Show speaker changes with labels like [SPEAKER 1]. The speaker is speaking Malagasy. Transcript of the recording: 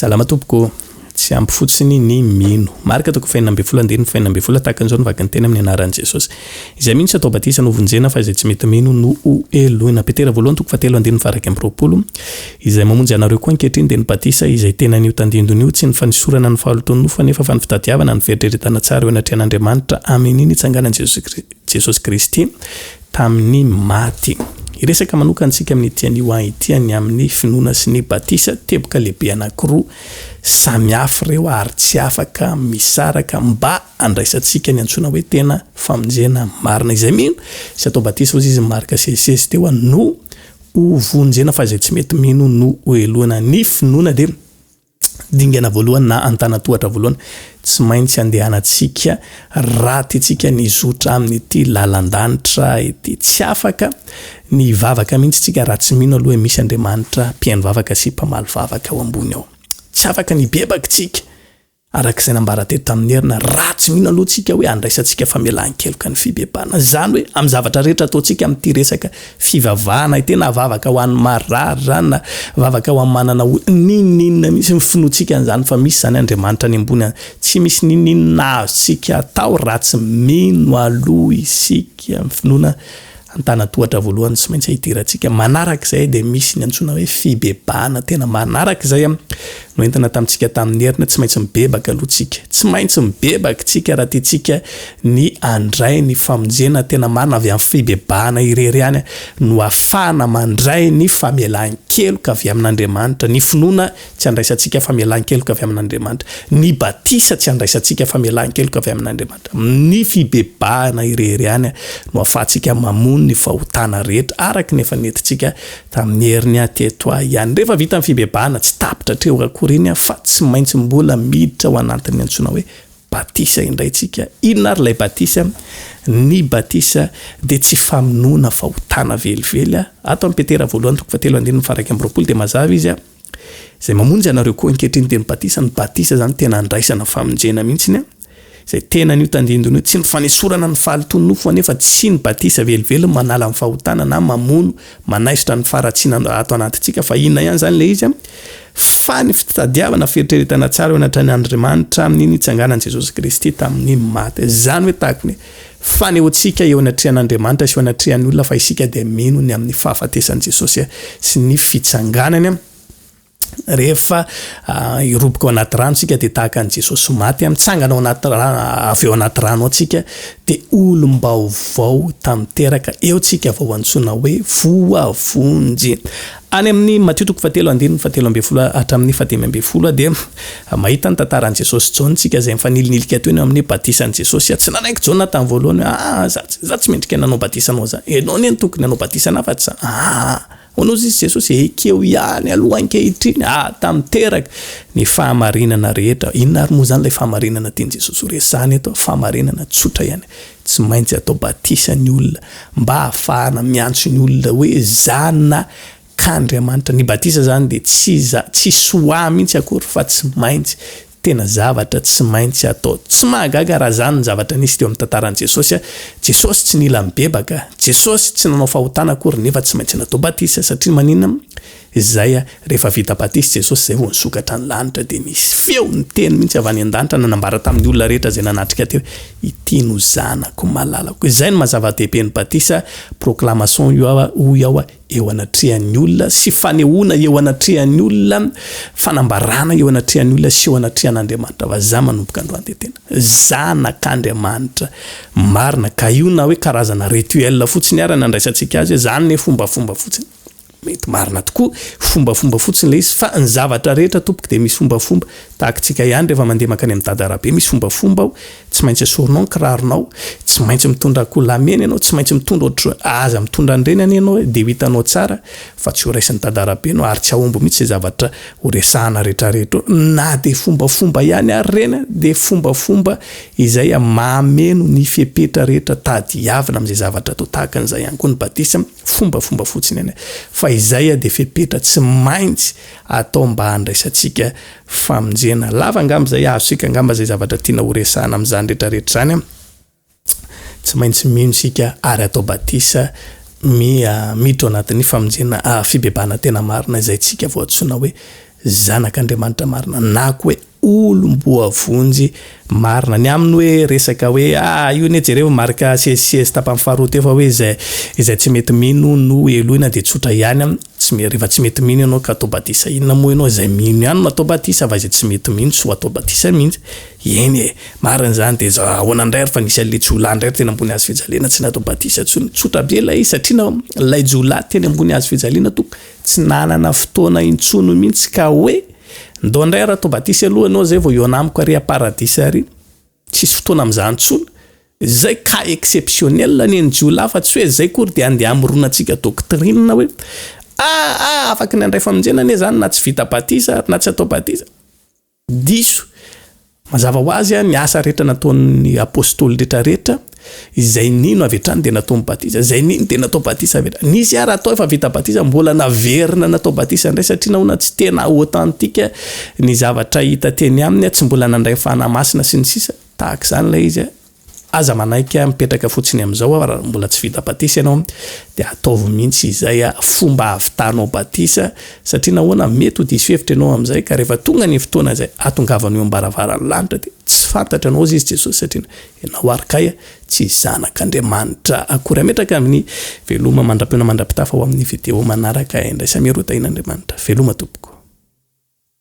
[SPEAKER 1] Salama tompoko tsy ampy fotsiny ny mino. Marika toko faina amby folo andiny faina amby folo takan'izao no vaky ny tena amin'ny anaran'i Jesosy. Izay mino tsy atao batisa no vonjena fa izay tsy mety mino no eloina. Petera voalohany toko fatelo andiny faraka amby roapolo. Izay mamonjy anareo koa ankehitriny dia ny batisa izay tena nio tandindonio tsy ny fanisorana ny fahaloton'ny nofo nefa fa ny fitadiavana ny fieritreretana tsara eo anatrehan'Andriamanitra amin'iny itsanganan'i Jesosy Kristy tamin'ny maty. Iresaka manokana antsika amin'ny tian'io ity amin'ny finoana sy ny batisa teboka lehibe anankiroa samihafa ireo ary tsy afaka misaraka mba handraisantsika ny antsoina hoe tena famonjena marina. Izay mino sy atao batisa ozy izy marika sesesy teo no hovonjena fa izay tsy mety mino no eloana. Ny finoana dia dingana voalohany na antanatohatra voalohany tsy maintsy andehanantsika raha tiantsika ny zotra amin'ity lalan-danitra ity. Tsy afaka ny vavaka mihitsy tsika raha tsy mino aloha misy Andriamanitra mpihaino vavaka sy mpamaly vavaka ao ambony ao. Tsy afaka ny bebaka tsika arak'izay nambara teto tamin'ny herina raha tsy mino aloha tsika hoe handraisantsika famelan-keloka ny fibebana. Zany hoe amin'ny zavatra rehetra ataontsika amin'ity resaka fivavahana tena vavaka ho an'ny marary na vavaka ho amin'ny manana ninina misy mifinoantsika an'izany fa misy zany Andriamanitra any ambony tsy misy ninina azontsika atao raha tsy mino aloha isika mifinoana antanatohatra voalohany tsy maintsy ahitirantsika. Manarak'izay dia misy ny antsoina hoe fibebana tena manarak'izay no entina tamintsika tamin'ny herina tsy maintsy mibebaka aloha tsika. Tsy maintsy mibebaka tsika raha tiantsika ny andray ny famonjena tena marina avy amin'ny fibebana irery ihany no ahafahana mandray ny famelan-keloka avy amin'Andriamanitra. Ny finoana tsy handraisantsika famelan-keloka avy amin'Andriamanitra. Ny batisa tsy handraisantsika famelan-keloka avy amin'Andriamanitra. Ny fibebana irery ihany no ahafahantsika mamono ny fahotana rehetra araka nefa nentintsika tamin'ny heriny teto ihany. Rehefa vita amin'ny fibebana tsy tapitra treo akoriny fa tsy maintsy mbola miditra ao anatin'ny antsoina hoe batisa indraytsika. Inona ary ilay batisa? Ny batisa dia tsy famonoana fahotana velively. Ato amin'ny Petera voalohany toko fatelo andiny faraka amby roapolo dia mazava izy izay mamonjy anareo koa ankehitriny dia ny batisa zany tena andraisana famonjena mihitsy izay tena nio tandindonio tsy ny fanesorana ny fahaloton'ny nofo nefa tsy ny batisa velively manala ny fahotana na mamono manaisitra ny faratsiana ato anatintsika fa inona ihany zany ilay izy fa ny fitadiavana fieritreretana tsara eo anatrehan'Andriamanitra amin'iny itsanganan'i Jesosy Kristy tamin'ny maty. Zany hoe tahaka ny fanehoantsika eo anatrehan'Andriamanitra sy eo anatrehan'ny olona fa isika dia mino ny amin'ny fahafatesan'i Jesosy sy ny fitsanganany rehefa iroboka ao anaty rano tsika dia tahaka ny Jesosy maty mitsangana ao anaty rano avy eo anaty rano atsika dia olom-baovao tamiteraka eo tsika vao antsoina hoe voavonjy. Any amin'ny Mateo toko fatelo andiny fatelo amby folo hatramin'ny fatemy amby folo dia mahita ny tantaran'i Jesosy Jaune tsika izay mifanililika teo eo amin'ny batisan'i Jesosy. Tsy nanaiky Jaune tamin'ny voalohany za tsy mendrika nanao batisanao za. Enao ny tokony nanao batisana fa tsy hono izy Jesosy ekeo ihany aloha ankehitriny tamiteraka ny fahamarinana rehetra. Inona ary moa zany ilay fahamarinana tian'i Jesosy resahany eto? Fahamarinana tsotra ihany. Tsy maintsy atao batisa ny olona mba ahafahana miantso ny olona hoe zanona k'Andriamanitra. Ny batisa zany dia tsy soa mihitsy akory fa tsy maintsy tena zavatra tsy maintsy atao. Tsy mahagaga raha zany ny zavatra nisy teo amin'ny tantaran'i Jesosy. Jesosy tsy nila mibebaka. Jesosy tsy nanao fahotana akory nefa tsy maintsy natao batisa satria maninona izay rehefa vita batisa Jesosy zay vao nisokatra ny lanitra dia nisy feo ny teny mihitsy avy any an-danitra nanambara tamin'ny olona rehetra izay nanatrika teo ity no zanako malalako. Izay no mazava-dehibe ny batisa. Proclamation eo anatrehan'ny olona sy fanehoana eo anatrehan'ny olona, fanambarana eo anatrehan'ny olona sy eo anatrehan'Andriamanitra fa za manomboka androany dia tena zanak'Andriamanitra marina. Ka io na hoe karazana rituel fotsiny ary nandraisantsika azy zany ne fombafomba fotsiny. Mety marina tokoa fombafomba fotsiny ilay izy fa ny zavatra rehetra tompoko dia misy fombafomba. Tahakantsika ihany rehefa mandeha makany amin'ny dadarabe misy fombafomba tsy maintsy asorinao ny kiraronao, tsy maintsy mitondra kolamena ianao, tsy maintsy mitondra ohatry aza mitondra an'ireny any ianao dia ho hitanao tsara fa tsy ho raisin'ny dadarabe ianao ary tsy ahomby mihitsy izay zavatra ho resahana rehetrarehetra. Na dia fombafomba ihany ary ireny dia fombafomba izay mameno ny fepetra rehetra tadiavina amin'izay zavatra atao tahaka an'izay ihany koa ny batisa fombafomba fotsiny ihany fa izay dia fepetra tsy maintsy atao mba handraisantsika famonjena. Lava angamba izay azosika angamba izay zavatra tiana ho resahana amin'izany rehetrarehetra izany tsy maintsy mino sika ary atao batisa miditra anatin'ny famonjena fibebana tena marina izay tsika vao antsoina hoe zanak'Andriamanitra marina na koa hoe olom-boavonjy marina. Ny aminy hoe resaka hoe io ne jereo marika CSS tapany faharoa teo fa hoe izay tsy mety mino no elohina de tsotra ihany rehefa tsy mety mino ianao ka atao batisa inona moa ianao izay mino ihany no atao batisa fa izay tsy mety mino so atao batisa mihitsy. Eny marina zany de ahoana indray ary fa nisy an'le jolahy indray tena ambony hazo fijaliana tsy natao batisa tsony tsotra be ilay satria ilay jolahy teny ambony hazo fijaliana to tsy nanana fotoana intsony mihitsy ka hoe ndao indray raha atao batisa aloha anao zay vao eo anamiko ary paradisa ary tsisy fotoana amin'izany tsony zay ka exceptionnel ny jolahy fa tsy hoe zay kory de andeha amoronantsika doctrine hoe afaka ny andray famonjena ane zany na tsy vita batisa na tsy atao batisa diso mazava ho azy ny asa rehetra nataon'ny apôstôly rehetrarehetra izay nino avy hatrany de natao batisa izay nino de natao batisa avy hatrany nisy ary atao efa vita batisa mbola naverina natao batisa indray satria nahoana tsy tena authentique ny zavatra hita teny aminy tsy mbola nandray fanamasina sy ny sisa tahaka izany ilay izy aza manaiky mipetraka fotsiny amin'izao raha mbola tsy vita batisa ianao de ataovy mihitsy izay fomba avitanao batisa satria nahoana mety ho diso hevitra ianao amin'izay ka rehefa tonga ny fotoana izay atongavana eo ambaravarany lanitra de tsy fantatra anao izy Jesosy satria ianao arkay tsy zanak'Andriamanitra akory. Ametraka amin'ny veloma mandra-pitafa ho amin'ny video manaraka indraisamero tain'Andriamanitra veloma tompoko.